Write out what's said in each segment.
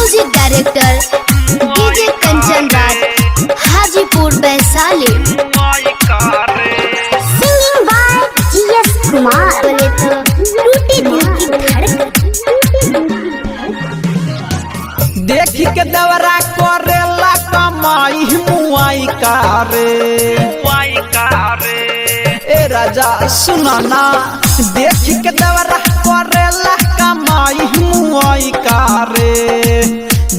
Music director DJ Kanchan Raj Hajipur Vaishali. Singing by GS Kumar. बोले तो टूटी दिल की धड़कन। देखी के दवरा करेला कमाई मुआई कारे ए राजा सुना ना। देखी के दवरा करेला कमाई मुआई कारे।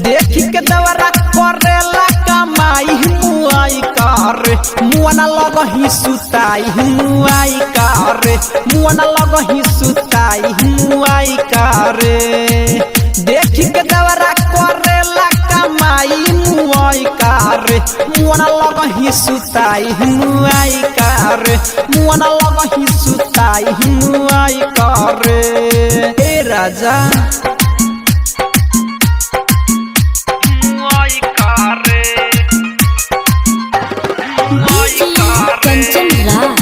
देखी के दवरा करेला कमाई मुआई कारे। मुआना लगही सुताई मुआई कारे। मुआना लगही सुताई मुआई कारे। देखी के दवरा करेला कमाई मुआई कारे। मुआना लगही सुताई मुआई कारे। मुआना लगही सुताई मुआई कारे। ए राजा मुआई कारे कंचन राज।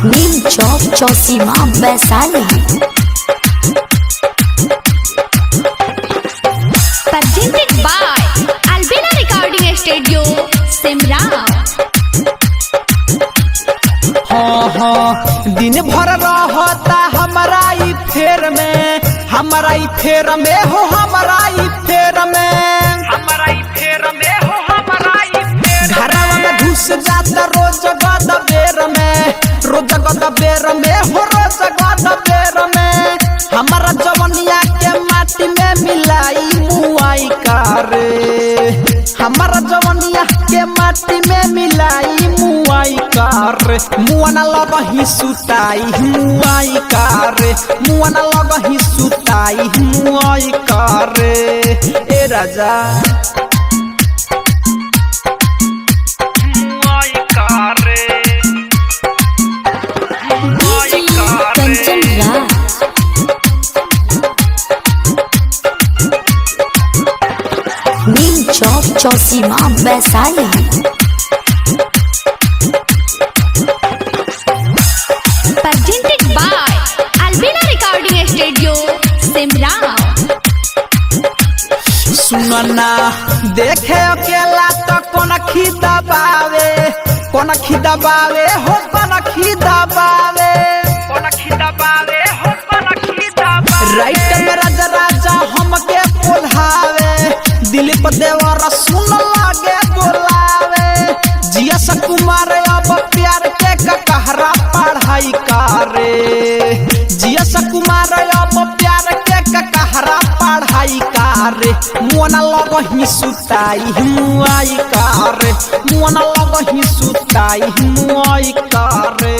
नीम चौक चौसीमा Vaishali. Presented by Albina Recording Studio, Simra। हाँ हाँ दिन भर रहता हमारा ई फेर में। हमारा ई फेर में हो हमारा ई फेर में। हमारा ई फेर में हो हमारा ई फेर। घरवा में घुस जाता रोज गद बेर में। रोज गद बेर में हो रोज गद बेर में। हमारा जवनिया के माटी में मिलाई मुआई कारे। हमारा जवनिया के माटी में मिलाई मुआई कारे। मुआना लगही सुताई मुआई कारे। मुआना लगही सुताई मुआई कारे। ए राजा मुआई कारे मुआई कारे। कंचन राज। नीम चौक चौसीमा Vaishali. Presented by Albina Recording Studio, Simra। सुनना देखे अकेला तो कोन खिदा बावे। कोन खिदा बावे हो कोन खिदा बावे। कोन खिदा बावे हो कोन खिदा बावे। राइट में राजा राजा हमके बोलावे। दिलीप देवरा सुन लागे बोलावे। जीएस कुमार अब प्यार के कहरा पढ़ाई कारे। जीएस कुमार अब प्यार के कहरा पढ़ाई कारे। मुआना लगही सुताई मुआई कारे। मुआना लगही सुताई मुआई कारे।